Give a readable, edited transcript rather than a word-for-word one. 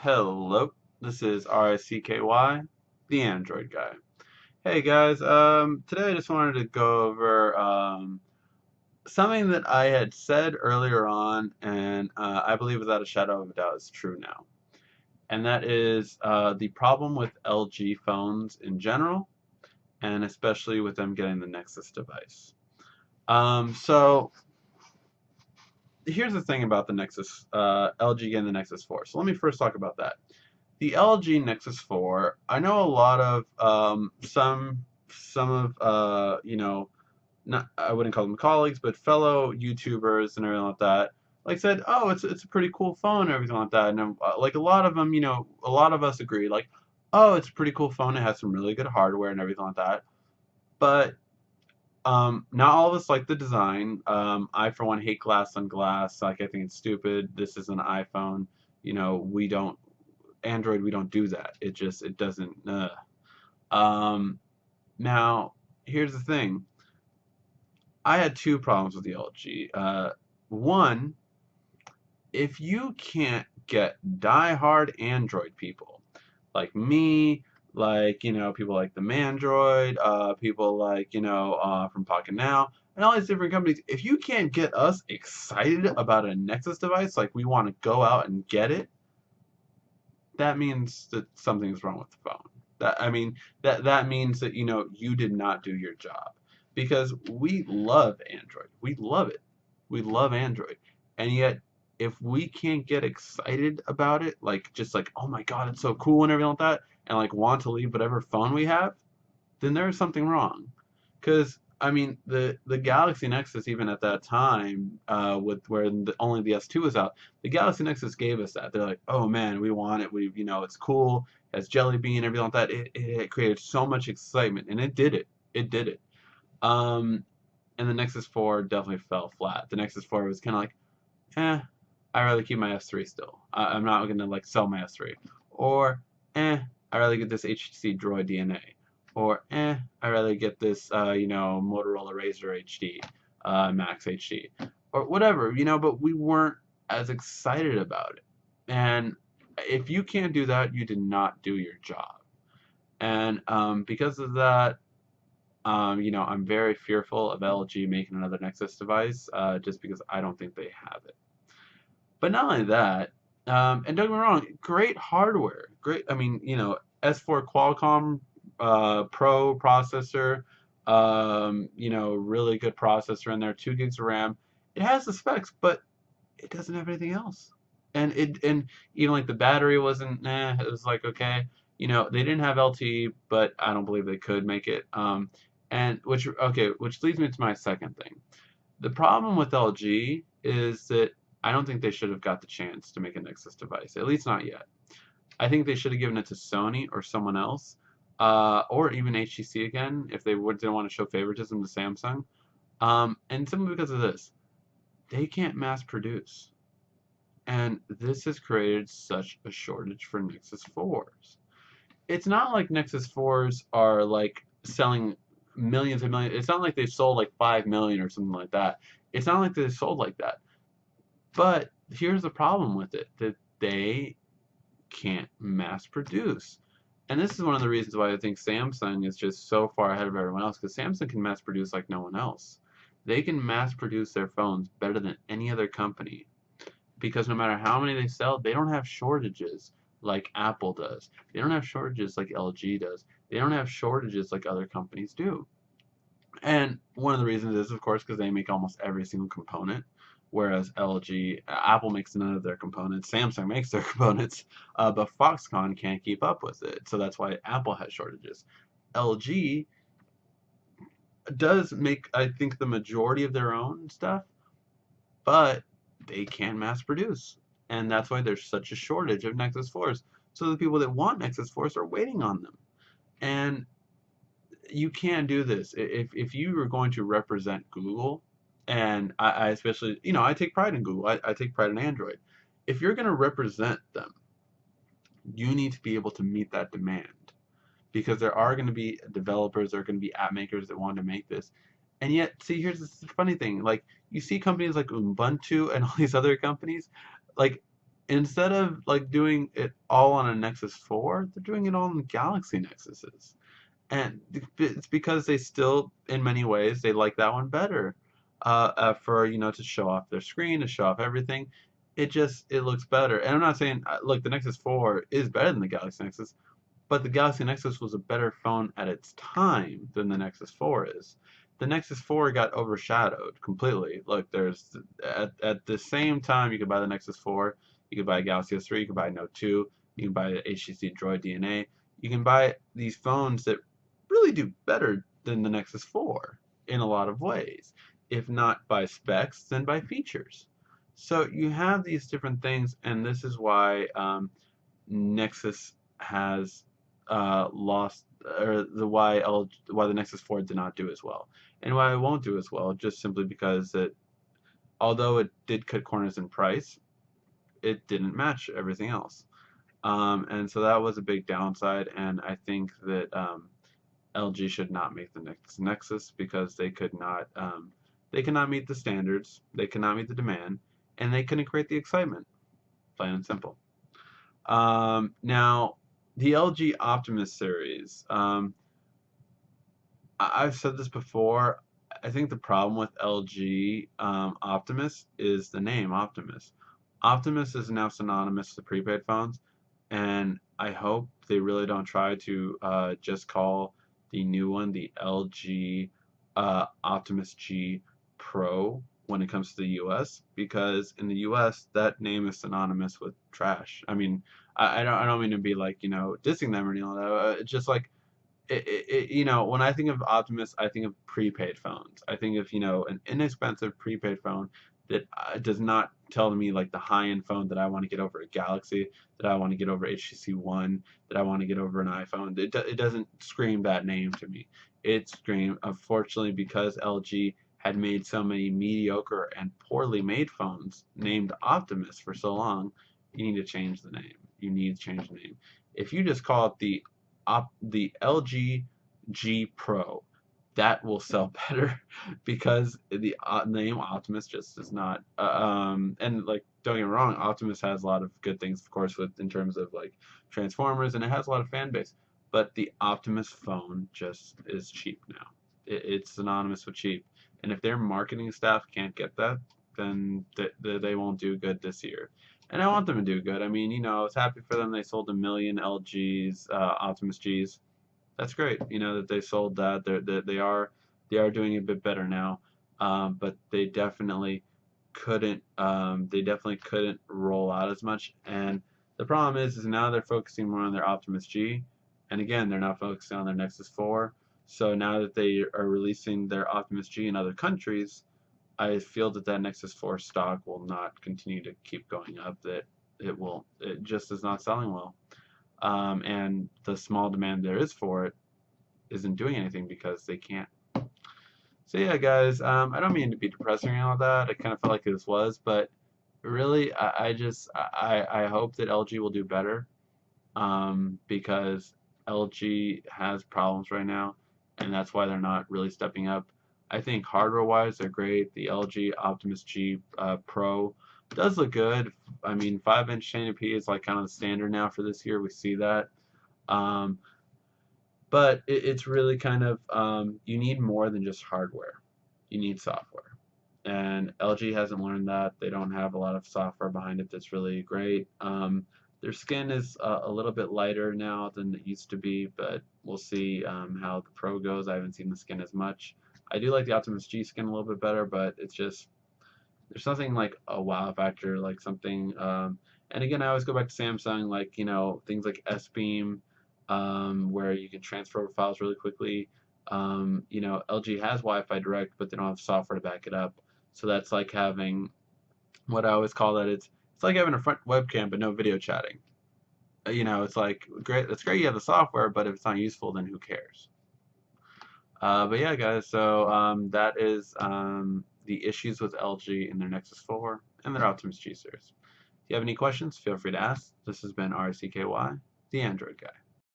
Hello, this is RICKY, the Android guy. Hey guys, today I just wanted to go over something that I had said earlier on, and I believe without a shadow of a doubt is true now. And that is the problem with LG phones in general, and especially with them getting the Nexus device. So here's the thing about the Nexus, LG getting the Nexus 4. So let me first talk about that. The LG Nexus 4, I know a lot of some of not I wouldn't call them colleagues, but fellow YouTubers and everything like that, like said, oh, it's a pretty cool phone and everything like that, and like a lot of them, a lot of us agree, like, oh, it's a pretty cool phone. It has some really good hardware and everything like that, but not all of us like the design. I for one hate glass on glass. Like I think it's stupid. This is an iPhone. We don't Android, we don't do that. It doesn't. Now, here's the thing. I had two problems with the LG. One, if you can't get die-hard Android people, like me, like people like the Mandroid, people like from Pocket Now, and all these different companies. If you can't get us excited about a Nexus device, like we want to go out and get it, that means that something's wrong with the phone. That means that you did not do your job, because we love Android. We love it. We love Android. And yet if we can't get excited about it, like just like, oh my god, it's so cool and everything like that, and like want to leave whatever phone we have, then there's something wrong. Because I mean, the Galaxy Nexus, even at that time, with where only the S2 was out, the Galaxy Nexus gave us that. They're like, oh man, we want it. It's cool. It has Jelly Bean, everything like that. It created so much excitement, and it did it. It did it. Um, and the Nexus 4 definitely fell flat. The Nexus 4 was kind of like, I'd rather keep my S3 still. I'm not gonna like sell my S3. Or, I'd rather get this HTC Droid DNA. Or, I'd rather get this, Motorola Razr HD, Max HD. Or whatever, but we weren't as excited about it. And if you can't do that, you did not do your job. And because of that, I'm very fearful of LG making another Nexus device, just because I don't think they have it. But not only that, and don't get me wrong, great hardware. Great, I mean, S4 Qualcomm Pro processor, really good processor in there, 2 gigs of RAM. It has the specs, but it doesn't have anything else. And even like the battery wasn't, it was like okay. They didn't have LTE, but I don't believe they could make it. And which leads me to my second thing. The problem with LG is that I don't think they should have got the chance to make a Nexus device, at least not yet. I think they should have given it to Sony or someone else, or even HTC again, if they didn't want to show favoritism to Samsung. And simply because of this, they can't mass produce. And this has created such a shortage for Nexus 4s. It's not like Nexus 4s are like selling millions and millions. It's not like they've sold like 5 million or something like that. It's not like they've sold like that. But here's the problem with it, that they can't mass produce. And this is one of the reasons why I think Samsung is just so far ahead of everyone else, because Samsung can mass produce like no one else. They can mass produce their phones better than any other company, because no matter how many they sell, they don't have shortages like Apple does. They don't have shortages like LG does. They don't have shortages like other companies do. And one of the reasons is, of course, because they make almost every single component, whereas Apple makes none of their components. Samsung makes their components, but Foxconn can't keep up with it. So that's why Apple has shortages. LG does make, I think, the majority of their own stuff, but they can't mass produce. And that's why there's such a shortage of Nexus 4s. So the people that want Nexus 4s are waiting on them. And you can't do this. If you are going to represent Google, and I especially, I take pride in Google. I take pride in Android. If you're going to represent them, you need to be able to meet that demand. Because there are going to be developers, there are going to be app makers that want to make this. And yet, see, here's the funny thing. Like, you see companies like Ubuntu and all these other companies, like, instead of like doing it all on a Nexus 4, they're doing it all on Galaxy Nexuses. And it's because they still, in many ways, they like that one better. For to show off their screen, to show off everything, it looks better. And I'm not saying look, the Nexus 4 is better than the Galaxy Nexus, but the Galaxy Nexus was a better phone at its time than the Nexus 4 is. The Nexus 4 got overshadowed completely. Look, there's at the same time you could buy the Nexus 4, you could buy a Galaxy S3, you could buy a Note 2, you can buy the HTC Droid DNA. You can buy these phones that really do better than the Nexus 4 in a lot of ways, if not by specs, then by features. So you have these different things, and this is why Nexus has lost, or why the Nexus 4 did not do as well, and why it won't do as well, just simply because although it did cut corners in price, it didn't match everything else. And so that was a big downside, and I think that LG should not make the next Nexus because they cannot meet the standards, they cannot meet the demand, and they couldn't create the excitement, plain and simple. Now, the LG Optimus series. I've said this before. I think the problem with LG Optimus is the name Optimus. Optimus is now synonymous to prepaid phones, and I hope they really don't try to just call the new one the LG Optimus G Pro when it comes to the US, because in the US that name is synonymous with trash. I mean, I don't mean to be like dissing them or anything like that. It's just like when I think of Optimus, I think of prepaid phones. I think of an inexpensive prepaid phone that does not tell me like the high-end phone that I want to get over a Galaxy, that I want to get over HTC One, that I want to get over an iPhone. It doesn't scream that name to me. It screams, unfortunately, because LG had made so many mediocre and poorly made phones named Optimus for so long. You need to change the name. You need to change the name. If you just call it the LG G Pro, that will sell better because the name Optimus just is not. And like, don't get me wrong, Optimus has a lot of good things, of course, in terms of like Transformers, and it has a lot of fan base. But the Optimus phone just is cheap now. It's synonymous with cheap, and if their marketing staff can't get that, then they won't do good this year. And I want them to do good. I mean, I was happy for them. They sold 1 million LGs, Optimus Gs. That's great. That they sold that. They are doing a bit better now, but they definitely couldn't. They definitely couldn't roll out as much. And the problem is now they're focusing more on their Optimus G, and again, they're not focusing on their Nexus 4. So now that they are releasing their Optimus G in other countries, I feel that Nexus 4 stock will not continue to keep going up. That it just is not selling well. And the small demand there is for it isn't doing anything because they can't. So yeah, guys, I don't mean to be depressing and all that. I kind of felt like this was, but really, I hope that LG will do better, because LG has problems right now, and that's why they're not really stepping up. I think hardware-wise, they're great. The LG Optimus G Pro does look good. I mean, 5-inch 1080p is like kind of the standard now for this year. We see that. But it's really kind of, you need more than just hardware. You need software. And LG hasn't learned that. They don't have a lot of software behind it that's really great. Their skin is a little bit lighter now than it used to be, but we'll see how the Pro goes. I haven't seen the skin as much. I do like the Optimus G skin a little bit better, but it's just, there's nothing like a wow factor, like something. And again, I always go back to Samsung, like things like S-Beam, where you can transfer files really quickly. LG has Wi-Fi Direct, but they don't have software to back it up. So that's like having, what I always call that, it's like having a front webcam but no video chatting. It's like great. That's great. You have the software, but if it's not useful, then who cares? But yeah, guys. So that is the issues with LG in their Nexus 4 and their Optimus G series. If you have any questions, feel free to ask. This has been RCKY, the Android Guy.